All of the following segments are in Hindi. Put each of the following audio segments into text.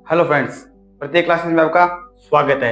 हेलो फ्रेंड्स, प्रत्येक क्लासेस में आपका स्वागत है।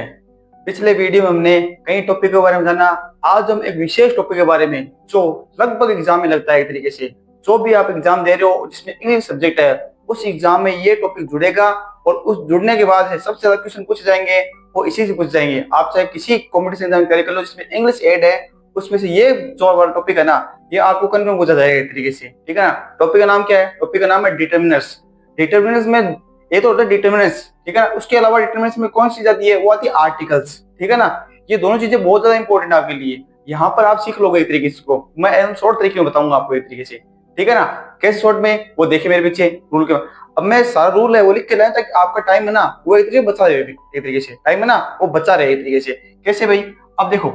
पिछले वीडियो में हमने कई टॉपिक के बारे में जाना। आज हम एक विशेष टॉपिक के बारे में जो लगभग एग्जाम में लगता है, एक तरीके से जो भी आप एग्जाम दे रहे हो जिसमें इंग्लिश सब्जेक्ट है, उस एग्जाम में ये टॉपिक जुड़ेगा और उस जुड़ने के बाद सबसे ज्यादा क्वेश्चन पूछे जाएंगे वो इसी से पूछ जाएंगे। आप चाहे किसी कॉम्पिटिशन एग्जाम की तैयारी कर लो जिसमें इंग्लिश एड है, उसमें से ये जो वाला टॉपिक है ना, ये आपको कन्फर्म पूछा जाएगा एक तरीके से। ठीक है ना। टॉपिक का नाम क्या है? टॉपिक का नाम है डिटर्मिनर्स। डिटर्मिनर्स में ये तो होता है डिटर्मिनेंट्स, ठीक है ना। उसके अलावा डिटर्मिनेंट्स में कौन सी चीज आती है? वो आती है आर्टिकल्स, ठीक है ना। ये दोनों चीजें बहुत ज्यादा इंपॉर्टेंट है आपके लिए। यहाँ पर आप सीख लोगे एक तरीके से इसको, मैं एकदम शॉर्ट तरीके में बताऊंगा आपको एक तरीके से, ठीक है ना। कैसे शॉर्ट में? वो देखिए मेरे पीछे रूल के। अब मैं सारा रूल है वो लिख के लाया ताकि आपका टाइम है ना वो एक तरीके बचा रहे, एक तरीके से टाइम है ना वो बचा रहे एक तरीके से। कैसे भाई? अब देखो,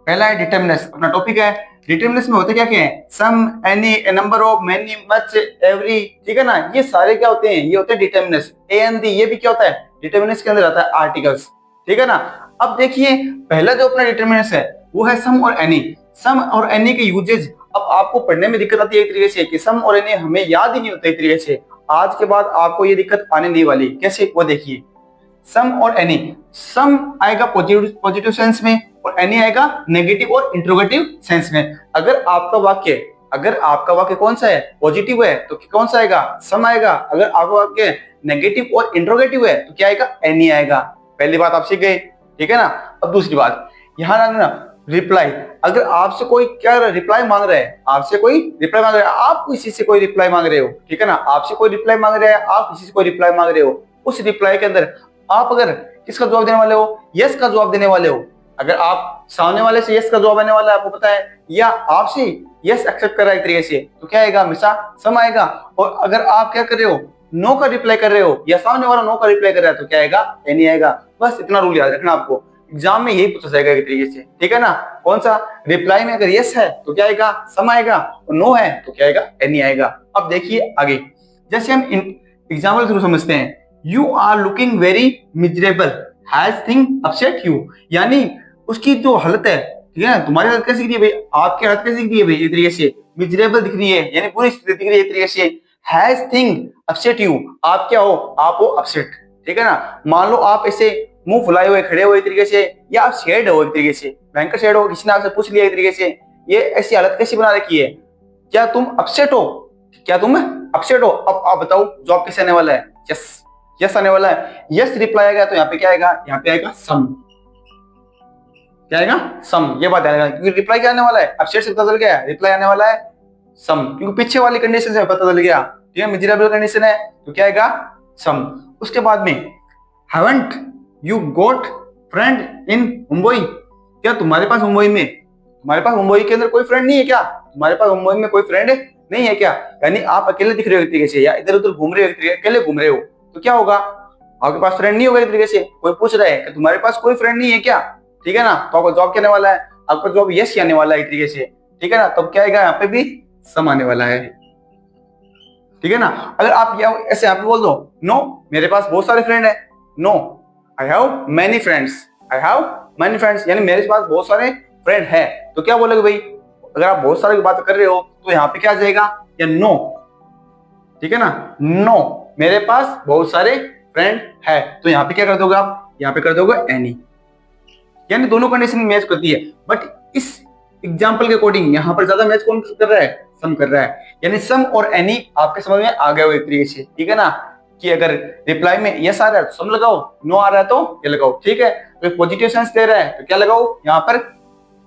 पहला है डिटर्मिनेंट्स, अपना टॉपिक है। डिटर्मिनेंट्स में होते क्या क्या है? Some, any, a number of, many, much, every, ठीक है ना। ये सारे क्या होते हैं? ये होते हैं डिटर्मिनेंट्स। ए एंड दी, ये भी क्या होता है? डिटर्मिनेंट्स के अंदर आता है आर्टिकल्स, ठीक है ना। अब देखिए, पहला जो अपना डिटर्मिनेंट्स है वो है सम और एनी। सम और एनी के यूजेज अब आपको पढ़ने में दिक्कत आती है एक तरीके से कि सम और एनी हमें याद ही नहीं होता एक तरीके से। आज के बाद आपको ये दिक्कत आने नहीं वाली। कैसे? वो देखिए, सम और एनी। सम आएगा पॉजिटिव सेंस में और एनी आएगा नेगेटिव और इंट्रोगेटिव सेंस में। अगर आपका वाक्य कौन सा है? पॉजिटिव है तो कौन सा आएगा? सम आएगा। अगर आपका वाक्य नेगेटिव और इंट्रोगेटिव है तो क्या आएगा? एनी आएगा। पहली बात आप सीख गए, ठीक है ना। अब दूसरी बात, यहाँ ना रिप्लाई। अगर आपसे कोई क्या रिप्लाई मांग रहा है, आपसे कोई रिप्लाई मांग रहा है, आप किसी से कोई रिप्लाई मांग रहे हो, ठीक है ना। आपसे कोई रिप्लाई मांग रहा है, आप किसी से कोई रिप्लाई मांग रहे हो, उस रिप्लाई के अंदर आप अगर किसका जवाब देने वाले हो? यस का जवाब देने वाले हो। अगर आप सामने वाले से यस का जवाब आने वाला है, आपको पता है, या आपसे यस एक्सेप्ट कर रहा है एक तरीके से, तो क्या आएगा? हमेशा सम आएगा। और अगर आप क्या कर रहे हो? नो का रिप्लाई कर रहे हो या सामने वाला नो का रिप्लाई कर रहा है तो क्या आएगा? एनी आएगा। बस इतना रूल याद रखना आपको, एग्जाम में यही पूछा जाएगा एक तरीके से, ठीक है ना। कौन सा? रिप्लाई में अगर यस है तो क्या आएगा? सम आएगा, और नो है तो क्या आएगा? एनी आएगा। अब देखिए आगे, जैसे हम एग्जाम्पल थ्रू समझते हैं। You are looking very miserable, has thing upset you. यानी उसकी जो हालत है, ठीक है ना, तुम्हारी हालत कैसी दिख रही है भाई? आपकी हालत कैसी दिख रही है भाई? एक तरीके से मिजरेबल दिख रही है, यानी पूरी स्थिति दिख रही है एक तरीके से। हैज थिंग अपसेट यू, आप क्या हो? आप हो अपसेट, ठीक है ना। मान लो आप ऐसे मुंह फुलाए हुए खड़े हो एक तरीके से, या आप शेड हो एक तरीके से, भयंकर शेड हो, किसी ने आपसे पूछ लिया एक तरीके से, ये ऐसी हालत कैसी बना रखी है? क्या तुम अपसेट हो? क्या तुम अपसेट हो? अब आप बताओ जॉब कैसे आने वाला है? यस, यस आने वाला है। यस रिप्लाई आएगा तो यहाँ पे क्या आएगा? यहाँ पे आएगा सम। क्या आएगा? सम। ये बात आएगा क्योंकि रिप्लाई क्या आने वाला है? अपसेट से पता चल गया, रिप्लाई आने वाला है सम, क्योंकि पीछे वाली कंडीशन से पता चल गया, ठीक है। मिजरेबल कंडीशन है तो क्या आएगा? सम। उसके बाद में, haven't you got friend in Mumbai, क्या तुम्हारे पास मुंबई के अंदर कोई फ्रेंड नहीं है क्या? तुम्हारे पास मुंबई में कोई फ्रेंड नहीं है क्या? यानी आप अकेले दिख रहे हो एक तरीके से, या इधर उधर घूम रहे हो, अकेले घूम रहे हो, तो क्या होगा? आपके पास फ्रेंड नहीं होगा एक तरीके से। कोई पूछ रहा है कि तुम्हारे पास कोई फ्रेंड नहीं है क्या, ठीक है ना, तो आपका जॉब क्या आने वाला है? आपका जॉब यस आने वाला है एक तरीके से, ठीक है ना। तब क्या आएगा? यहाँ पे भी सम आने वाला है, ठीक है ना। अगर आप ऐसे यहाँ पे बोल दो, नो मेरे पास बहुत सारे फ्रेंड है, no I have many friends, यानी मेरे पास बहुत सारे फ्रेंड है, तो क्या बोलोगे भाई? अगर आप बहुत सारे की बात कर रहे हो तो यहाँ पे क्या आ जाएगा? या नो, ठीक है ना। नो मेरे पास बहुत सारे फ्रेंड है, तो यहाँ पे क्या कर दोगे आप? यहाँ पे कर दोगे एनी। यानी दोनों कंडीशन मैच करती है, बट इस एग्जाम्पल के अकॉर्डिंग यहाँ पर ज्यादा मैच कौन कर रहा है? सम कर रहा है। यानी सम और एनी आपके समझ में आ गए हो एक तरीके से, ठीक है ना। कि अगर रिप्लाई में यस आ रहा है तो सम लगाओ, नो आ रहा है तो ये लगाओ, ठीक है। तो पॉजिटिव सेंस दे रहा है तो क्या लगाओ? यहाँ पर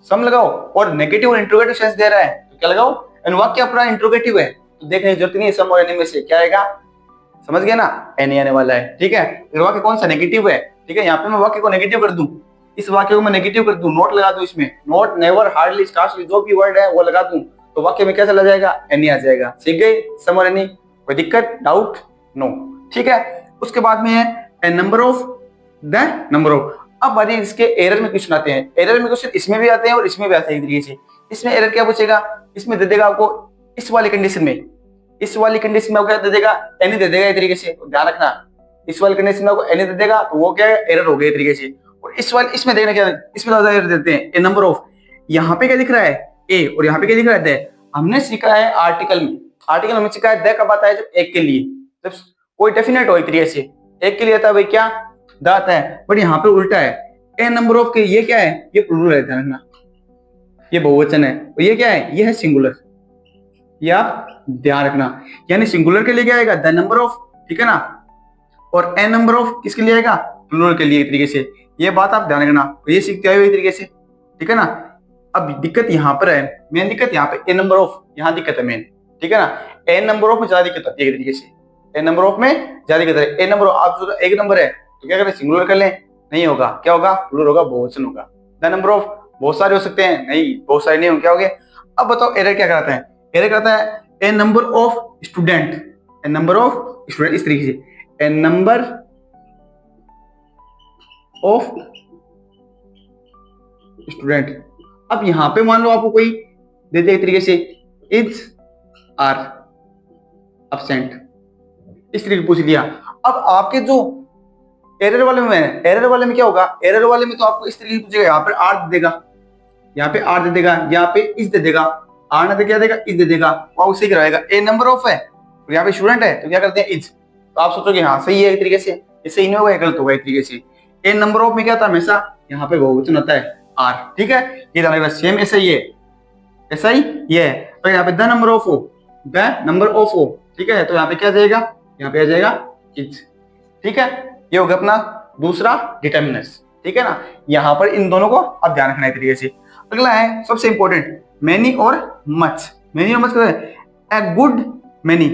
सम लगाओ, और नेगेटिव और इंट्रोगेटिव सेंस दे रहा है तो क्या लगाओ? एंड वाक्य अपना इंट्रोगेटिव है तो देखने की जरूरत नहीं है, सम और एनी में से क्या आएगा? समझ गया ना? एनी आने वाला है, ठीक है। वाक्य कौन सा? नेगेटिव है, ठीक है। यहाँ पे मैं वाक्य को नेगेटिव कर दूं, इस वाक्य को मैं नेगेटिव कर दूं, नोट लगा दूं इसमें, नोट, नेवर, हार्डली, स्कार्सली, जो भी वर्ड है वो लगा दूं, तो वाक्य में क्या चला जाएगा? एनी आ जाएगा। सीख गए सम और एनी? कोई दिक्कत, डाउट? नो, ठीक है। उसके बाद में है a number of, the number of. अब बारी इसके एरर में क्वेश्चन आते हैं। एरर में क्वेश्चन इसमें भी आते हैं और इसमें भी आते हैं एक तरीके से। इसमें एरर क्या पूछेगा? इसमें दे देगा आपको इस वाली कंडीशन में, आपको क्या दे देगा? एनी दे देगा एक तरीके से, ध्यान रखना। इस वाली कंडीशन में आपको एनी दे देगा तो वो क्या है? एरर हो गया एक तरीके से। और इसमें देखना क्या, इसमें ज्यादा एरर देते हैं। ए नंबर ऑफ, यहाँ पे क्या दिख रहा है? ए, और यहाँ पे क्या दिख रहा है? द। हमने सीखा है आर्टिकल में, हमें सीखा है द कब आता है? जब एक के लिए, जब कोई डेफिनेट हो एक तरीके से, एक के लिए आता है भाई क्या, द आता है, बट यहाँ पे उल्टा है, ए नंबर ऑफ के, ये क्या है, ये प्लूरल है, ध्यान रखना, ये बहुवचन है, और ये क्या है, ये है सिंगुलर, ये आप ध्यान रखना। यानी सिंगुलर के लिए क्या आएगा, द नंबर ऑफ, ठीक है ना, और ए नंबर ऑफ किसके लिए आएगा, प्लूरल के लिए, एक तरीके से। ये बात आप ध्यान रखना, ये सीखते आए हुए तरीके से, ठीक है ना। अब दिक्कत यहाँ पर है, मेन दिक्कत यहाँ पे ए नंबर ऑफ, यहाँ दिक्कत है मेन, ठीक है ना। ए नंबर ऑफ में ज्यादा दिक्कत आती है एक तरीके से, ए नंबर ऑफ में ज्यादा दिक्कत है। ए नंबर ऑफ आप जो एक नंबर है तो क्या करें, सिंगुलर कर लें, नहीं होगा, क्या होगा, प्लूरल होगा, बहुवचन होगा। द नंबर ऑफ बहुत सारे हो सकते हैं, नहीं बहुत सारे नहीं होंगे, क्या हो गया। अब बताओ एरर क्या कराता है, एरर कराता है a number of student, a number of student, इस तरीके से, ए नंबर ऑफ स्टूडेंट। अब यहां पे मान लो आपको कोई दे दे एक तरीके से, इज आर एब्सेंट, इस तरीके पूछ लिया। अब आपके जो एरर वाले में है, एरर वाले में क्या होगा, एरर वाले में तो आपको इस तरीके से पूछेगा, यहाँ पे आर दे देगा, यहाँ पे आर दे देगा, यहाँ पे इज दे देगा, आर ना दे क्या देगा, इज दे देगा, वो उसे कराएगा। ए नंबर ऑफ है और यहाँ पे स्टूडेंट है तो क्या करते हैं, इज, तो आप सोचोगे हाँ सही है एक तरीके से, ये सही नहीं होगा, गलत होगा एक तरीके से। ए नंबर ऑफ में क्या था, हमेशा यहाँ पे बहुवचन होता है आर, ठीक है, ये ध्यान सेम ऐसा ही है, ऐसा ही ये है। तो यहाँ पे द नंबर ऑफ हो, द नंबर ऑफ हो, ठीक है, तो यहाँ पे क्या जाएगा, यहाँ पे आ जाएगा इज, ठीक है। ये होगा अपना दूसरा डिटर्मिनेंस, ठीक है ना। यहाँ पर इन दोनों को अब ध्यान रखना है तरीके से। अगला है सबसे इंपॉर्टेंट, मैनी और मच। मैनी और मच क्या है, a good many,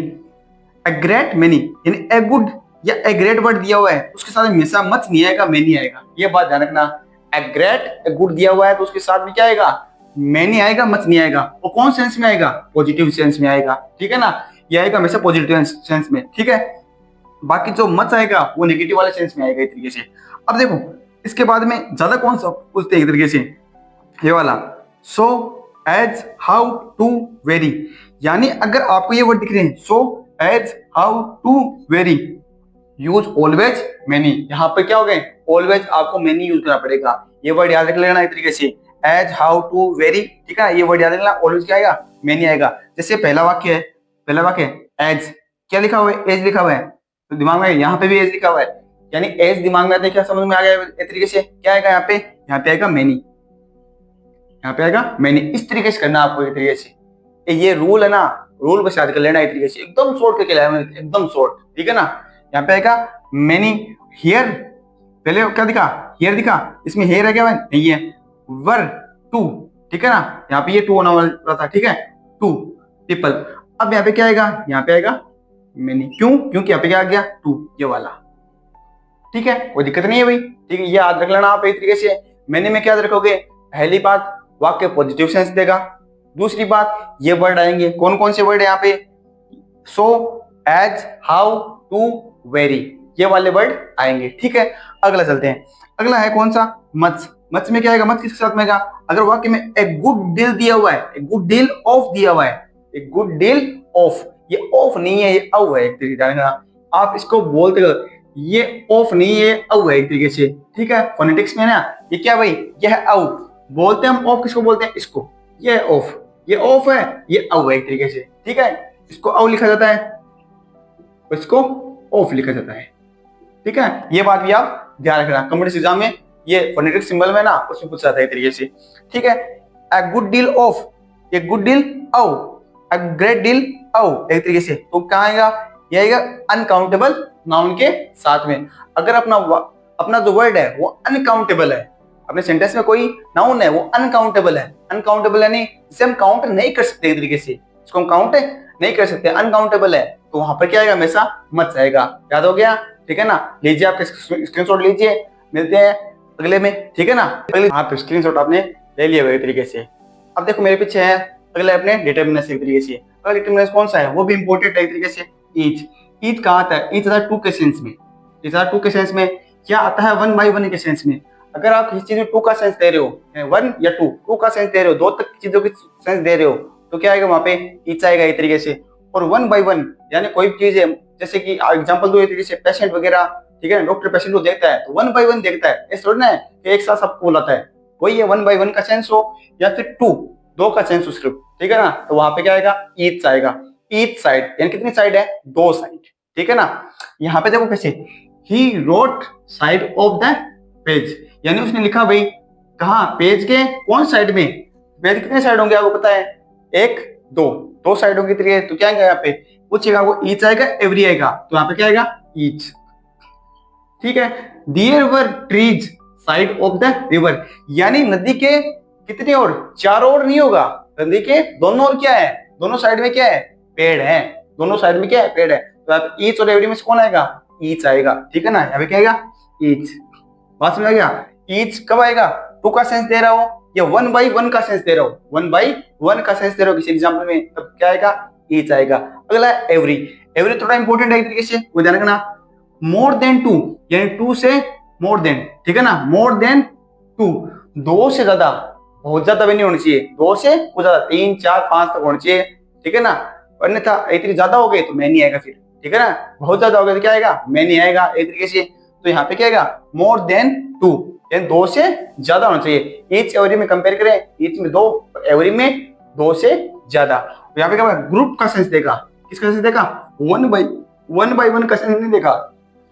a great many, यानी ए गुड या ए ग्रेट वर्ड दिया हुआ है उसके साथ हमेशा मच नहीं आएगा, मैनी आएगा, ये बात ध्यान रखना। ए ग्रेट, ए गुड दिया हुआ है तो उसके साथ में क्या आएगा, मैनी आएगा, मच नहीं आएगा। वो कौन सेंस में आएगा, पॉजिटिव सेंस में आएगा, ठीक है ना, ये आएगा हमेशा पॉजिटिव सेंस में, ठीक है। बाकी जो मच आएगा वो नेगेटिव वाले सेंस में आएगा एक तरीके से। अब देखो इसके बाद में ज्यादा कौन सा पूछते हैं एक तरीके से, ये वाला, so as how too very, यानी अगर आपको ये वर्ड दिख रहे हैं, so as how too very, use always many, यहाँ पे क्या हो गए, ऑलवेज आपको मैनी यूज करना पड़ेगा। ये वर्ड याद रख लेना एक तरीके से, एज हाउ टू वेरी, ठीक है, ये वर्ड याद रखना, ऑलवेज क्या आएगा, मैनी आएगा। जैसे पहला वाक्य है, पहला वाक्य एज, क्या लिखा हुआ है, एज लिखा हुआ है, तो दिमाग में यहाँ पे भी एज लिखा हुआ है, यानी एज दिमाग में आता है, क्या समझ में आ गया एक तरीके से, क्या आएगा यहाँ पे आएगा मैनी, यहाँ पे आएगा मैनी, इस तरीके से करना आपको एक तरीके से। ये रूल है ना, रूल बस याद कर लेना एक तरीके से, एकदम शॉर्ट करके लाया मैंने, एकदम शॉर्ट, ठीक है ना। यहाँ पे आएगा मैनी, हियर, पहले क्या दिखा, हियर दिखा, इसमें हेयर है क्या, नहीं है, वर टू, ठीक है ना, यहाँ पे ये टू होना वाला था, ठीक है, टू पीपल। अब यहाँ पे क्या आएगा, यहाँ पे आएगा मैनी, क्यों, क्योंकि यहाँ पे क्या आ गया, टू, ये वाला, ठीक है, कोई दिक्कत नहीं है भाई, ठीक है, ये याद रख लेना आप एक तरीके से। मैनी में क्या याद रखोगे, पहली बात वाक्य पॉजिटिव सेंस देगा, दूसरी बात ये वर्ड आएंगे, कौन कौन से वर्ड है यहाँ पे, so as how too very, ये वाले वर्ड आएंगे, ठीक है। अगला चलते हैं, अगला है कौन सा, मच। मच में क्या आएगा, मच किसके साथ में आएगा, अगर वाक्य में ए गुड डील दिया हुआ है, ए गुड डील ऑफ दिया हुआ है, ए गुड डील ऑफ, ये ऑफ नहीं है, ये औ है एक तरीके से, आप इसको बोलते हो, ये ऑफ नहीं है, औ है एक तरीके से, ठीक है, फोनेटिक्स में ना, ये क्या भाई, ये है औ, बोलते हैं हम ऑफ, किसको बोलते हैं, इसको, ये ऑफ, ये ऑफ है, ये औ है एक तरीके से, ठीक है, इसको औ लिखा जाता है, इसको ऑफ लिखा जाता है, ठीक है। ये बात भी आप ध्यान रखना, कॉम्पिटिटिव एग्जाम में ये फोनेटिक सिंबल में ना उसमें पूछा जाता है तरीके से, ठीक है। अ गुड डील ऑफ, ये गुड डील औ, अ ग्रेट डील औ एक तरीके से, तो कहाँ आएगा, ये आएगा अनकाउंटेबल नाउन के साथ में। अगर अपना जो वर्ड है वो अनकाउंटेबल है, अपने सेंटेंस में कोई नाउन है वो अनकाउंटेबल है, अनकाउंटेबल यानी इसे हम काउंट नहीं कर सकते एक तरीके से, इसको हम काउंट नहीं कर सकते, अनकाउंटेबल है, तो वहां पर क्या आएगा, हमेशा मच आएगा, याद हो गया, ठीक है ना। लीजिए आप स्क्रीनशॉट लीजिए, मिलते हैं अगले में, ठीक है ना। अगले आप स्क्रीनशॉट आपने ले लिया एक तरीके से। अब देखो मेरे पीछे है अगले अपने डिटर्मिनेंस एक तरीके से, अगला डिटर्मिनेंस कौन सा है, वो भी इंपॉर्टेंट है एक तरीके से, ईच। ईच कहाँ आता है, ईच आता है टू के सेंस में, ईच आता है टू के सेंस में, क्या आता है वन बाई वन के सेंस में। अगर आप किसी चीज में टू का सेंस दे रहे हो, वन या टू का सेंस दे रहे हो, दो तक चीजों की सेंस दे रहे हो, तो क्या आएगा वहां पे, ईच आएगा एक तरीके से। और वन बाई वन यानी कोई चीज है, जैसे कि एग्जांपल दो एक तरीके से, पेशेंट वगैरह, ठीक है, डॉक्टर पेशेंट को देखता है तो वन बाई वन देखता है, ऐसा थोड़ी ना है कि एक साथ सबको बुलाता है, वही है वन बाई वन का सेंस हो या फिर टू, दो का सेंस हो सिर्फ, ठीक है ना, तो वहां पे क्या आएगा, ईच आएगा। ईच साइड यानी कितनी साइड है, दो साइड, ठीक है ना। यहाँ पे देखो कैसे, he wrote side of the page, यानी उसने लिखा भाई कहा पेज के कौन साइड में, पेज कितने साइड होंगे आपको पता है, एक दो साइड होंगी, तो क्या आएगा यहाँ पे पूछेगा वो ईच आएगा एवरी आएगा, तो यहाँ पे क्या आएगा ईच। ठीक है, there were trees side of the river, यानी नदी के कितने ओर, चारों ओर नहीं होगा, नदी के दोनों ओर क्या है, दोनों साइड में क्या है, पेड़ है, दोनों साइड में क्या है, पेड़ है, तो यहाँ पे ईच और एवरी में से कौन आएगा, ईच आएगा। ठीक है ना, यहाँ पे क्या आएगा ईच। बात समझ आ गया, ईच कब आएगा, टू का सेंस दे रहा हो या वन बाई वन का सेंस दे रहा हो, वन बाई वन का सेंस दे रहा हो किसी एग्जाम्पल में, तब क्या आएगा ईच आएगा। अगला एवरी, एवरी थोड़ा इंपॉर्टेंट है एक तरीके से, वो ध्यान रखना। मोर देन टू, यानी टू से मोर देन, ठीक है ना, मोर देन टू, दो से ज्यादा, बहुत ज्यादा भी नहीं होनी चाहिए, दो से कुछ ज्यादा, 3 4 5 तक होनी चाहिए। ठीक है ना, अन्यथा इतनी ज्यादा हो गई तो मैं नहीं आएगा फिर। ठीक है ना, बहुत ज्यादा हो गया तो क्या आएगा, मैं नहीं आएगा एक तरीके से। तो यहाँ पे क्या आएगा मोर देन टू, यानी दो से ज्यादा होना चाहिए। ईच एवरी में कंपेयर करें, ईच में दो, एवरी में दो से ज्यादा। तो यहाँ पे क्या होगा, ग्रुप का सेंस देगा, किसका सेंस देगा, वन बाई वन का सेंस नहीं देगा,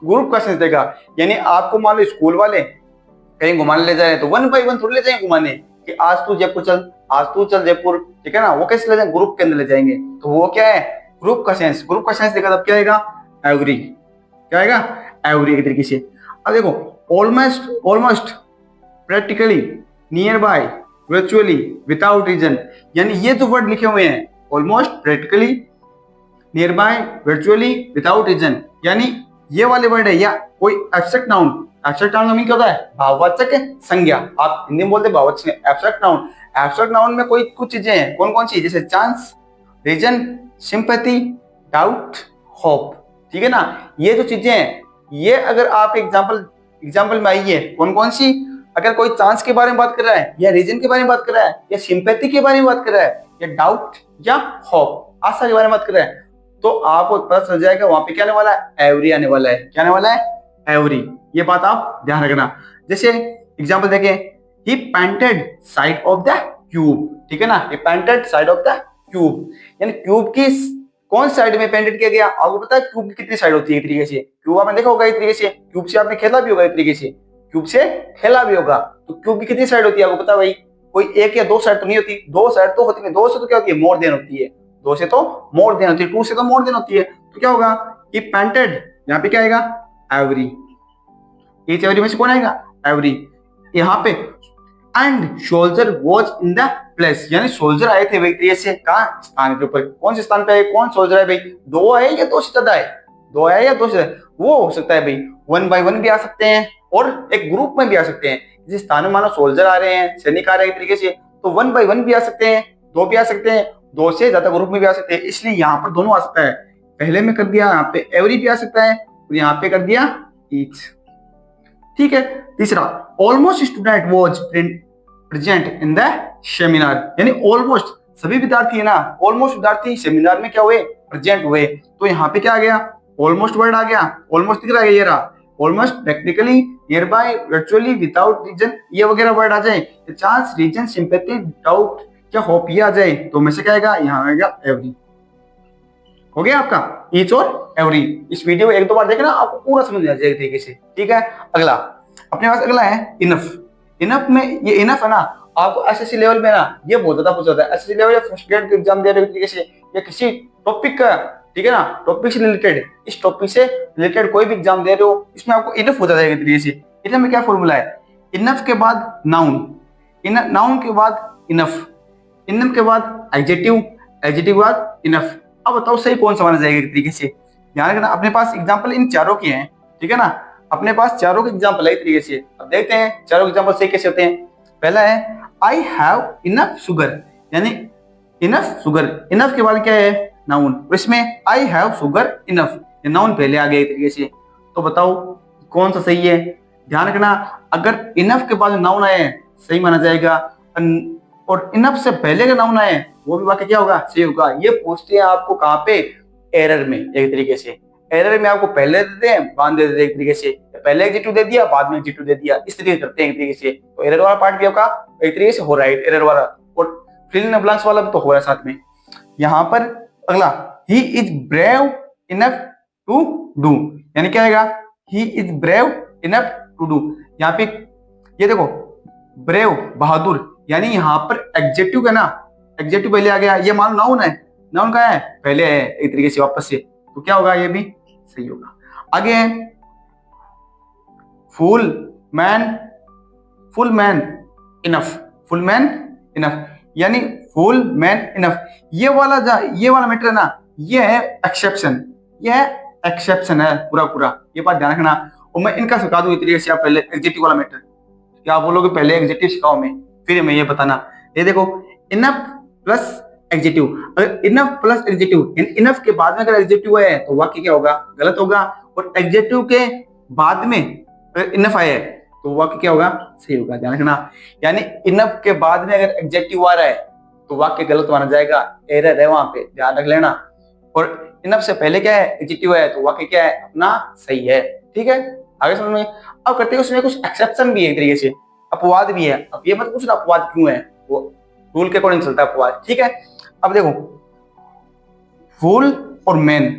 ग्रुप का सेंस देगा। यानी आपको मान लो स्कूल वाले कहीं घुमाने ले जा रहे हैं तो वन बाई वन थोड़ी ले जाएंगे घुमाने कि आज तू जयपुर चल, आज तू चल जयपुर, ठीक है ना, वो कैसे ले जाएंगे, ग्रुप के अंदर ले जाएंगे। तो वो क्या है, ग्रुप का सेंस, ग्रुप का सेंस देखा तब क्या आएगा एवरी, क्या आएगा एवरी एक तरीके से। अब देखो almost practically, near by, virtually, without reason, यानी ये जो वर्ड लिखे हुए हैं almost, practically, near by, virtually, without reason, यानी ये वाले वर्ड है या कोई एब्स्ट्रैक्ट नाउन। एब्स्ट्रैक्ट नाउन का मीन क्या होता है, भाववाचक संज्ञा, आप हिंदी में बोलते हैं भाववाचक। एब्स्ट्रैक्ट नाउन, एब्स्ट्रैक्ट नाउन में कोई कुछ चीजें हैं, कौन कौन सी, जैसे chance, reason, sympathy, doubt, hope. ठीक है ना, ये जो चीजें हैं, ये अगर आप एग्जाम्पल में आई है कौन कौन सी, अगर कोई चांस के बारे में बात कर रहा है या रीजन के बारे में बात कर रहा है या सिंपैथी के बारे में बात कर रहा है या डाउट या होप, आशा के बारे में बात कर रहा है, तो आपको पता चल जाएगा वहां पे क्या आने वाला है, एवरी आने वाला है। क्या आने वाला है, एवरी। ये बात आप ध्यान रखना। जैसे एग्जांपल देखें, he painted side of the cube, ठीक है ना, he painted side of the cube, यानी क्यूब की कौन साइड में पेंटेड किया गया। आपको पता है क्यूब की कितनी साइड होती है, एक तरीके से क्यूब आपने देखा होगा एक तरीके से, क्यूब से आपने खेला भी होगा एक तरीके से, क्यूब से खेला भी होगा, तो क्यूब की कितनी साइड होती है आपको पता है भाई, कोई एक या दो साइड तो नहीं होती, दो साइड तो होती है, दो से तो क्या होती है, मोर देन होती है, दो से तो मोर देन होती है, टू से तो मोर देन होती है। तो क्या होगा, कि पेंटेड, यहाँ पे क्या आएगा एवरी, ईच एवरी में से कौन आएगा, एवरी। यहाँ पे and soldier was in the place, यानी सोल्जर आए थे भाई से, कहाँ, स्थान के ऊपर। कौन से स्थान पे आए, कौन सोल्जर है भाई, दो आए या दो से ज्यादा है, दो आए या दो से, वो हो सकता है भाई वन बाई वन भी आ सकते हैं और एक ग्रुप में भी आ सकते हैं। जिस स्थान में मानो सोल्जर आ रहे हैं, सैनिक आ रहे हैं एक तरीके से, तो वन बाई वन भी आ सकते हैं, दो भी आ सकते हैं, दो से ज्यादा ग्रुप में भी आ सकते हैं, इसलिए यहाँ पर दोनों आ सकता है। पहले में कर दिया यहाँ पे एवरी भी आ सकता है और यहाँ पे कर दिया ईच। ठीक है, तीसरा, almost student was present in the seminar, यानी ऑलमोस्ट सभी विद्यार्थी है ना, ऑलमोस्ट विद्यार्थी सेमिनार में क्या हुए, प्रेजेंट हुए। तो यहाँ पे क्या आ गया, ऑलमोस्ट वर्ड आ गया, ऑलमोस्ट दिख रहा है, ये रहा almost, practically, near by, virtually, without reason, ये वगैरह वर्ड आ जाए, चांस, रीजन, सिंपैथी, डाउट, क्या होप, ये आ जाए, तो में से क्या आएगा, यहाँ आएगा एवरी। हो गया आपका ईच और एवरी। इस वीडियो को एक दो बार देखना, आपको पूरा समझ आ जाएगा तरीके से। ठीक है, अगला अपने पास अगला है इनफ। इनफ में ये इनफ है ना, आपको एसएससी लेवल में ना ये बहुत ज्यादा पूछा जाता है। एसएससी लेवल या फर्स्ट ग्रेड का एग्जाम दे रहे हो तरीके से, या किसी टॉपिक का, ठीक है ना, टॉपिक से रिलेटेड, इस टॉपिक से रिलेटेड कोई भी एग्जाम दे रहे हो, इसमें आपको इनफ हो जाएगा तरीके से। इनफ में क्या फॉर्मूला है, इनफ के बाद नाउन, नाउन के बाद इनफ, इनफ के बाद एडजेक्टिव, एडजेक्टिव के बाद इनफ। अब बताओ सही कौन सा माना जाएगा एक तरीके से। ध्यान रखना, अपने पास एग्जाम्पल इन चारों के हैं, ठीक है ना, अपने पास चारों के एग्जाम्पल है एक तरीके से। अब देखते हैं चारों एग्जाम्पल सही कैसे होते हैं। पहला है आई हैव इनफ शुगर, यानी इनफ शुगर, इनफ के बाद क्या है, नाउन, इसमें आई हैव शुगर इनफ, ये नाउन पहले आ गया एक तरीके से। तो बताओ कौन सा सही है। ध्यान रखना, अगर इनफ के बाद नाउन आए सही माना जाएगा, और इनफ से पहले का नाउन आए वो भी वाक्य क्या होगा, सही होगा। ये पूछते हैं आपको कहाँ पे, एरर में एक तरीके से। एरर में आपको पहले देते हैं, बाद दे देते हैं एक तरीके से, पहले एडजेक्टिव दे दिया, बाद में एडजेक्टिव दे दिया, इस तरीके से करते हैं एक तरीके से। तो एरर वाला पार्ट भी आपका एक तरीके से हो रहा है, एरर वाला, और फिल इन द ब्लैंक्स वाला भी तो हो रहा है साथ में। यहाँ पर अगला, he is brave enough to do, यानी क्या आएगा, he is brave enough to do. यहाँ पे ये देखो ब्रेव बहादुर, यानी यहाँ पर एडजेक्टिव है ना, एडजेक्टिव पहले आ गया, ये मान नाउन है, नाउन का है पहले है एक तरीके से वापस से, तो क्या होगा, ये भी सही होगा। आगे है full man, full man enough, full man enough, यानी फुल मैन इनफ, ये वाला मैटर है ना, ये है एक्सेप्शन, ये है एक्सेप्शन है पूरा पूरा, ये बात ध्यान रखना। और मैं इनका सिखा दूं इस तरीके से, आप पहले एडजेक्टिव वाला मैटर, क्या आप बोलोगे पहले एडजेक्टिव सिखाओ मैं, फिर मैं ये बताना। ये देखो इनफ प्लस एडजेक्टिव, अगर इनफ प्लस एडजेक्टिव, इनफ के बाद में अगर एडजेक्टिव है तो वाक्य क्या होगा, गलत होगा। और एडजेक्टिव के बाद में अगर इनफ आया है तो वाक्य क्या होगा, सही होगा, ध्यान रखना। यानी इनफ के बाद में अगर एडजेक्टिव आ रहा है तो वाक्य गलत माना जाएगा, एरर है वहां पे, ध्यान रख लेना। और इनफ से पहले क्या है, एडजेक्टिव है, तो वाक्य क्या है अपना सही है, ठीक है, आगे समझ में। अब करते हैं उसमें कुछ एक्सेप्शन भी है एक तरीके से, अपवाद भी है। अब ये मत पूछना अपवाद क्यों है, वो रूल के अकॉर्डिंग चलता है अपवाद, ठीक है। अब देखो फूल और मैन,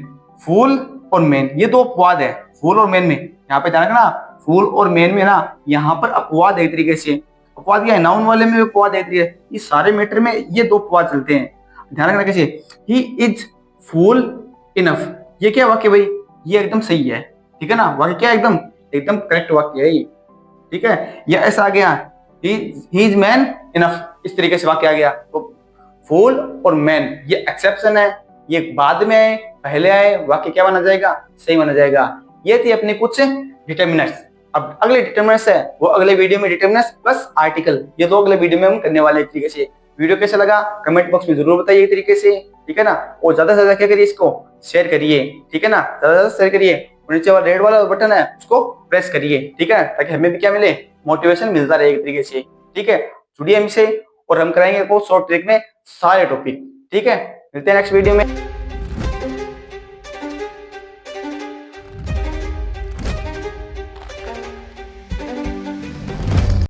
फूल और मैन ये दो अपवाद है, फूल और मैन में, यहाँ पे ध्यान रखना फूल और मैन में ना, यहाँ पर अपवाद है एक तरीके से, अपवाद क्या है, नाउन वाले में अपवाद है, ये सारे मैटर में ये दो अपवाद चलते हैं, ध्यान रखना कैसे। ही इज फूल इनफ, ये क्या वाक्य भाई, ये एकदम सही है, ठीक है ना, वाक्य क्या एकदम एकदम करेक्ट वाक्य है ये, ठीक है। या ऐसा आ गया ही इज मैन इनफ, इस तरीके से वाक्य आ गया। तो फूल और मैन ये एक्सेप्शन है, ये बाद में आए पहले आए, वाक्य क्या माना जाएगा, सही माना जाएगा। ये थी अपने कुछ डिटर्मिनर्स। अब अगले डिटर्मिनर्स है वो अगले वीडियो में, डिटर्मिनर्स प्लस आर्टिकल, ये दो अगले वीडियो में हम करने वाले एक तरीके से। वीडियो कैसा लगा कमेंट बॉक्स में जरूर बताइए एक तरीके से, ठीक है ना। और ज्यादा से ज्यादा क्या करिए, इसको शेयर करिए, ठीक है ना, ज्यादा से ज्यादा शेयर करिए। और नीचे वाला रेड वाला बटन है उसको प्रेस करिए, ठीक है, ताकि हमें भी क्या मिले, मोटिवेशन मिलता रहे एक तरीके से, ठीक है। जुड़िए हमसे और हम कराएंगे आपको शॉर्ट ट्रिक में सारे टॉपिक, ठीक है। मिलते हैं नेक्स्ट वीडियो में।